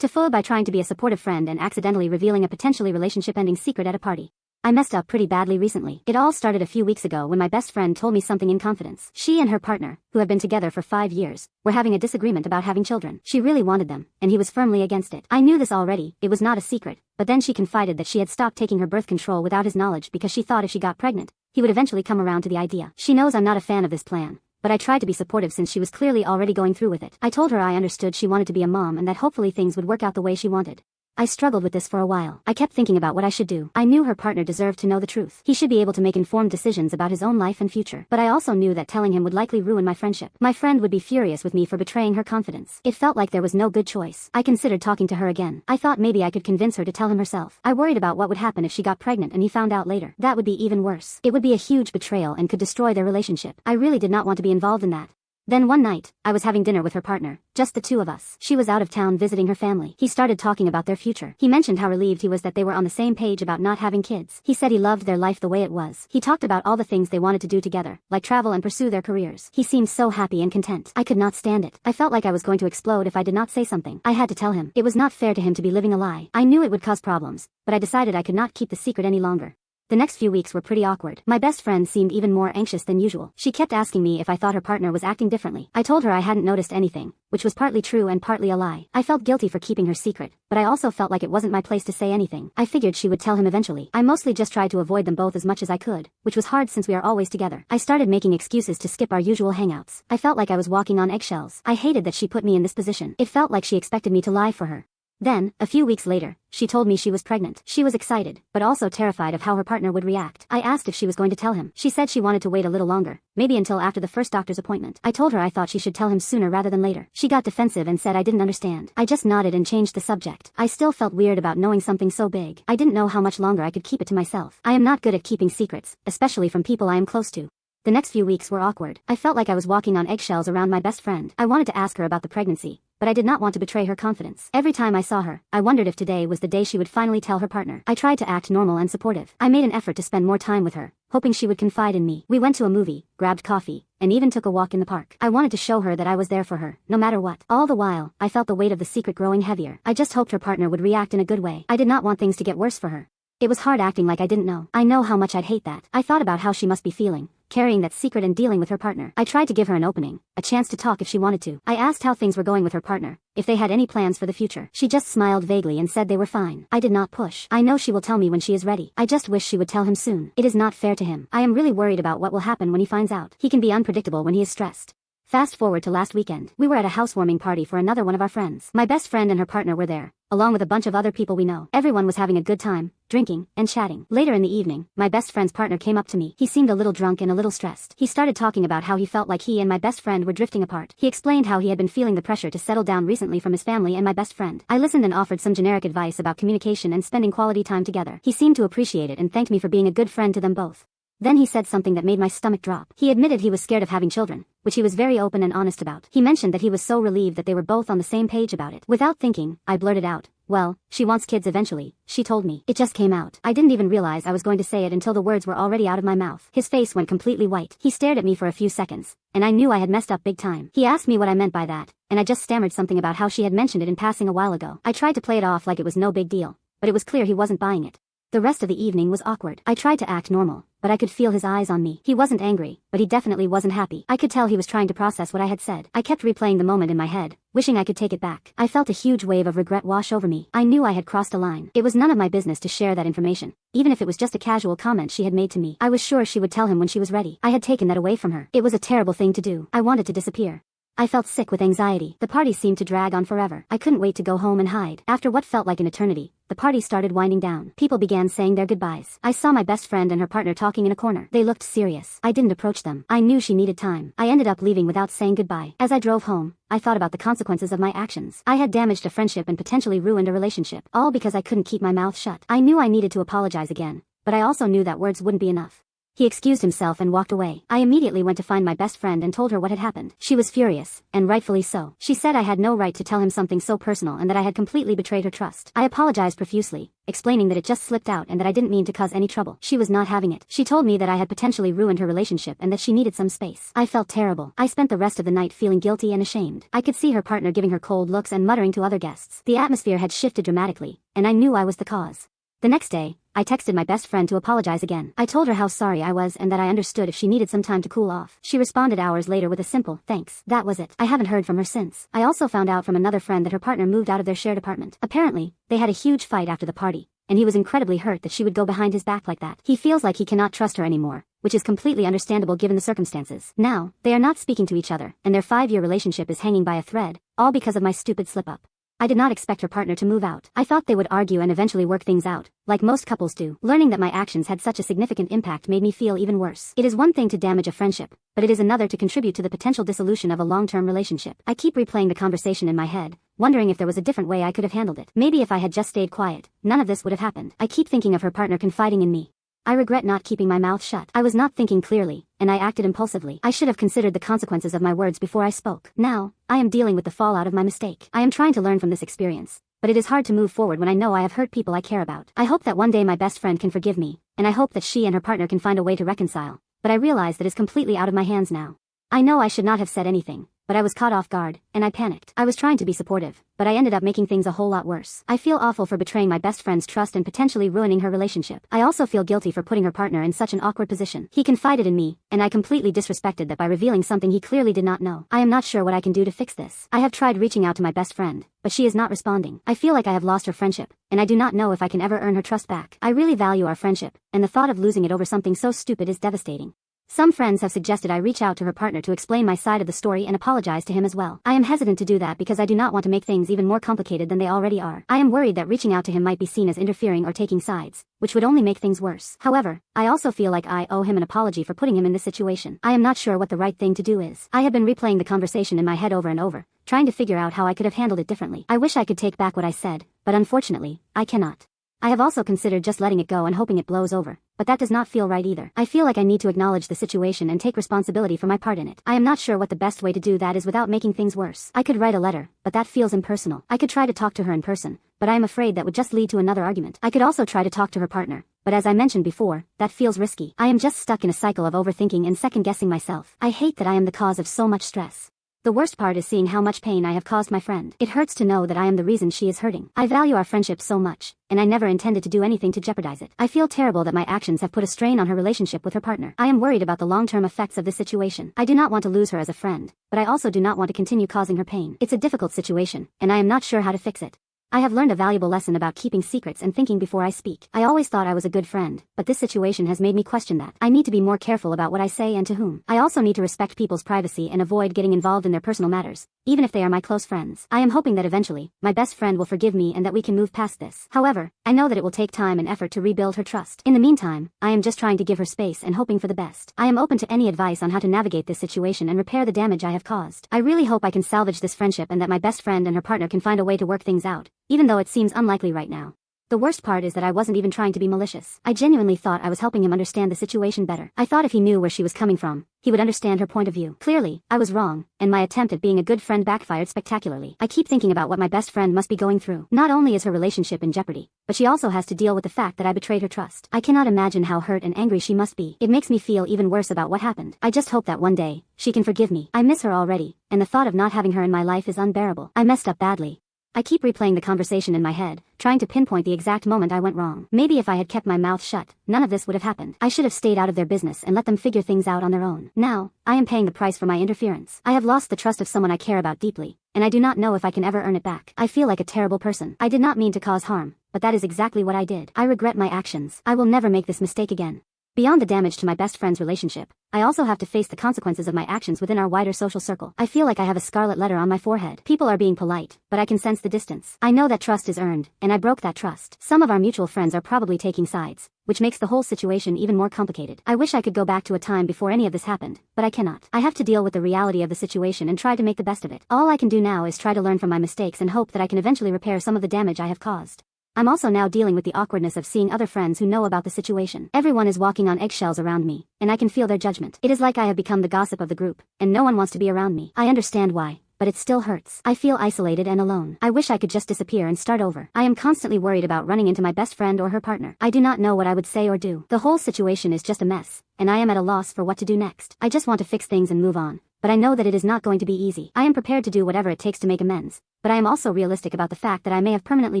TIFU by trying to be a supportive friend and accidentally revealing a potentially relationship-ending secret at a party. I messed up pretty badly recently. It all started a few weeks ago when my best friend told me something in confidence. She and her partner, who had been together for 5 years, were having a disagreement about having children. She really wanted them, and he was firmly against it. I knew this already, it was not a secret, but then she confided that she had stopped taking her birth control without his knowledge because she thought if she got pregnant, he would eventually come around to the idea. She knows I'm not a fan of this plan, but I tried to be supportive since she was clearly already going through with it. I told her I understood she wanted to be a mom and that hopefully things would work out the way she wanted. I struggled with this for a while. I kept thinking about what I should do. I knew her partner deserved to know the truth. He should be able to make informed decisions about his own life and future. But I also knew that telling him would likely ruin my friendship. My friend would be furious with me for betraying her confidence. It felt like there was no good choice. I considered talking to her again. I thought maybe I could convince her to tell him herself. I worried about what would happen if she got pregnant and he found out later. That would be even worse. It would be a huge betrayal and could destroy their relationship. I really did not want to be involved in that. Then one night, I was having dinner with her partner, just the two of us. She was out of town visiting her family. He started talking about their future. He mentioned how relieved he was that they were on the same page about not having kids. He said he loved their life the way it was. He talked about all the things they wanted to do together, like travel and pursue their careers. He seemed so happy and content. I could not stand it. I felt like I was going to explode if I did not say something. I had to tell him. It was not fair to him to be living a lie. I knew it would cause problems, but I decided I could not keep the secret any longer. The next few weeks were pretty awkward. My best friend seemed even more anxious than usual. She kept asking me if I thought her partner was acting differently. I told her I hadn't noticed anything, which was partly true and partly a lie. I felt guilty for keeping her secret, but I also felt like it wasn't my place to say anything. I figured she would tell him eventually. I mostly just tried to avoid them both as much as I could, which was hard since we are always together. I started making excuses to skip our usual hangouts. I felt like I was walking on eggshells. I hated that she put me in this position. It felt like she expected me to lie for her. Then, a few weeks later, she told me she was pregnant. She was excited, but also terrified of how her partner would react. I asked if she was going to tell him. She said she wanted to wait a little longer, maybe until after the first doctor's appointment. I told her I thought she should tell him sooner rather than later. She got defensive and said I didn't understand. I just nodded and changed the subject. I still felt weird about knowing something so big. I didn't know how much longer I could keep it to myself. I am not good at keeping secrets, especially from people I am close to. The next few weeks were awkward. I felt like I was walking on eggshells around my best friend. I wanted to ask her about the pregnancy, but I did not want to betray her confidence. Every time I saw her, I wondered if today was the day she would finally tell her partner. I tried to act normal and supportive. I made an effort to spend more time with her, hoping she would confide in me. We went to a movie, grabbed coffee, and even took a walk in the park. I wanted to show her that I was there for her, no matter what. All the while, I felt the weight of the secret growing heavier. I just hoped her partner would react in a good way. I did not want things to get worse for her. It was hard acting like I didn't know. I know how much I'd hate that. I thought about how she must be feeling, carrying that secret and dealing with her partner. I tried to give her an opening, a chance to talk if she wanted to. I asked how things were going with her partner, if they had any plans for the future. She just smiled vaguely and said they were fine. I did not push. I know she will tell me when she is ready. I just wish she would tell him soon. It is not fair to him. I am really worried about what will happen when he finds out. He can be unpredictable when he is stressed. Fast forward to last weekend. We were at a housewarming party for another one of our friends. My best friend and her partner were there, along with a bunch of other people we know. Everyone was having a good time, drinking, and chatting. Later in the evening, my best friend's partner came up to me. He seemed a little drunk and a little stressed. He started talking about how he felt like he and my best friend were drifting apart. He explained how he had been feeling the pressure to settle down recently from his family and my best friend. I listened and offered some generic advice about communication and spending quality time together. He seemed to appreciate it and thanked me for being a good friend to them both. Then he said something that made my stomach drop. He admitted he was scared of having children, which he was very open and honest about. He mentioned that he was so relieved that they were both on the same page about it. Without thinking, I blurted out, "Well, she wants kids eventually," she told me. It just came out. I didn't even realize I was going to say it until the words were already out of my mouth. His face went completely white. He stared at me for a few seconds, and I knew I had messed up big time. He asked me what I meant by that, and I just stammered something about how she had mentioned it in passing a while ago. I tried to play it off like it was no big deal, but it was clear he wasn't buying it. The rest of the evening was awkward. I tried to act normal, but I could feel his eyes on me. He wasn't angry, but he definitely wasn't happy. I could tell he was trying to process what I had said. I kept replaying the moment in my head, wishing I could take it back. I felt a huge wave of regret wash over me. I knew I had crossed a line. It was none of my business to share that information, even if it was just a casual comment she had made to me. I was sure she would tell him when she was ready. I had taken that away from her. It was a terrible thing to do. I wanted to disappear. I felt sick with anxiety. The party seemed to drag on forever. I couldn't wait to go home and hide. After what felt like an eternity, the party started winding down. People began saying their goodbyes. I saw my best friend and her partner talking in a corner. They looked serious. I didn't approach them. I knew she needed time. I ended up leaving without saying goodbye. As I drove home, I thought about the consequences of my actions. I had damaged a friendship and potentially ruined a relationship, all because I couldn't keep my mouth shut. I knew I needed to apologize again, but I also knew that words wouldn't be enough. He excused himself and walked away. I immediately went to find my best friend and told her what had happened. She was furious, and rightfully so. She said I had no right to tell him something so personal and that I had completely betrayed her trust. I apologized profusely, explaining that it just slipped out and that I didn't mean to cause any trouble. She was not having it. She told me that I had potentially ruined her relationship and that she needed some space. I felt terrible. I spent the rest of the night feeling guilty and ashamed. I could see her partner giving her cold looks and muttering to other guests. The atmosphere had shifted dramatically, and I knew I was the cause. The next day, I texted my best friend to apologize again. I told her how sorry I was and that I understood if she needed some time to cool off. She responded hours later with a simple, "Thanks." That was it. I haven't heard from her since. I also found out from another friend that her partner moved out of their shared apartment. Apparently, they had a huge fight after the party, and he was incredibly hurt that she would go behind his back like that. He feels like he cannot trust her anymore, which is completely understandable given the circumstances. Now, they are not speaking to each other, and their 5-year relationship is hanging by a thread, all because of my stupid slip-up. I did not expect her partner to move out. I thought they would argue and eventually work things out, like most couples do. Learning that my actions had such a significant impact made me feel even worse. It is one thing to damage a friendship, but it is another to contribute to the potential dissolution of a long-term relationship. I keep replaying the conversation in my head, wondering if there was a different way I could have handled it. Maybe if I had just stayed quiet, none of this would have happened. I keep thinking of her partner confiding in me. I regret not keeping my mouth shut. I was not thinking clearly, and I acted impulsively. I should have considered the consequences of my words before I spoke. Now, I am dealing with the fallout of my mistake. I am trying to learn from this experience, but it is hard to move forward when I know I have hurt people I care about. I hope that one day my best friend can forgive me, and I hope that she and her partner can find a way to reconcile, but I realize that it's completely out of my hands now. I know I should not have said anything, but I was caught off guard, and I panicked. I was trying to be supportive, but I ended up making things a whole lot worse. I feel awful for betraying my best friend's trust and potentially ruining her relationship. I also feel guilty for putting her partner in such an awkward position. He confided in me, and I completely disrespected that by revealing something he clearly did not know. I am not sure what I can do to fix this. I have tried reaching out to my best friend, but she is not responding. I feel like I have lost her friendship, and I do not know if I can ever earn her trust back. I really value our friendship, and the thought of losing it over something so stupid is devastating. Some friends have suggested I reach out to her partner to explain my side of the story and apologize to him as well. I am hesitant to do that because I do not want to make things even more complicated than they already are. I am worried that reaching out to him might be seen as interfering or taking sides, which would only make things worse. However, I also feel like I owe him an apology for putting him in this situation. I am not sure what the right thing to do is. I have been replaying the conversation in my head over and over, trying to figure out how I could have handled it differently. I wish I could take back what I said, but unfortunately, I cannot. I have also considered just letting it go and hoping it blows over, but that does not feel right either. I feel like I need to acknowledge the situation and take responsibility for my part in it. I am not sure what the best way to do that is without making things worse. I could write a letter, but that feels impersonal. I could try to talk to her in person, but I am afraid that would just lead to another argument. I could also try to talk to her partner, but as I mentioned before, that feels risky. I am just stuck in a cycle of overthinking and second-guessing myself. I hate that I am the cause of so much stress. The worst part is seeing how much pain I have caused my friend. It hurts to know that I am the reason she is hurting. I value our friendship so much, and I never intended to do anything to jeopardize it. I feel terrible that my actions have put a strain on her relationship with her partner. I am worried about the long-term effects of this situation. I do not want to lose her as a friend, but I also do not want to continue causing her pain. It's a difficult situation, and I am not sure how to fix it. I have learned a valuable lesson about keeping secrets and thinking before I speak. I always thought I was a good friend, but this situation has made me question that. I need to be more careful about what I say and to whom. I also need to respect people's privacy and avoid getting involved in their personal matters, even if they are my close friends. I am hoping that eventually, my best friend will forgive me and that we can move past this. However, I know that it will take time and effort to rebuild her trust. In the meantime, I am just trying to give her space and hoping for the best. I am open to any advice on how to navigate this situation and repair the damage I have caused. I really hope I can salvage this friendship and that my best friend and her partner can find a way to work things out, even though it seems unlikely right now. The worst part is that I wasn't even trying to be malicious. I genuinely thought I was helping him understand the situation better. I thought if he knew where she was coming from, he would understand her point of view. Clearly, I was wrong, and my attempt at being a good friend backfired spectacularly. I keep thinking about what my best friend must be going through. Not only is her relationship in jeopardy, but she also has to deal with the fact that I betrayed her trust. I cannot imagine how hurt and angry she must be. It makes me feel even worse about what happened. I just hope that one day, she can forgive me. I miss her already, and the thought of not having her in my life is unbearable. I messed up badly. I keep replaying the conversation in my head, trying to pinpoint the exact moment I went wrong. Maybe if I had kept my mouth shut, none of this would have happened. I should have stayed out of their business and let them figure things out on their own. Now, I am paying the price for my interference. I have lost the trust of someone I care about deeply, and I do not know if I can ever earn it back. I feel like a terrible person. I did not mean to cause harm, but that is exactly what I did. I regret my actions. I will never make this mistake again. Beyond the damage to my best friend's relationship, I also have to face the consequences of my actions within our wider social circle. I feel like I have a scarlet letter on my forehead. People are being polite, but I can sense the distance. I know that trust is earned, and I broke that trust. Some of our mutual friends are probably taking sides, which makes the whole situation even more complicated. I wish I could go back to a time before any of this happened, but I cannot. I have to deal with the reality of the situation and try to make the best of it. All I can do now is try to learn from my mistakes and hope that I can eventually repair some of the damage I have caused. I'm also now dealing with the awkwardness of seeing other friends who know about the situation. Everyone is walking on eggshells around me, and I can feel their judgment. It is like I have become the gossip of the group, and no one wants to be around me. I understand why, but it still hurts. I feel isolated and alone. I wish I could just disappear and start over. I am constantly worried about running into my best friend or her partner. I do not know what I would say or do. The whole situation is just a mess, and I am at a loss for what to do next. I just want to fix things and move on, but I know that it is not going to be easy. I am prepared to do whatever it takes to make amends, but I am also realistic about the fact that I may have permanently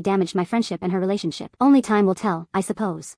damaged my friendship and her relationship. Only time will tell, I suppose.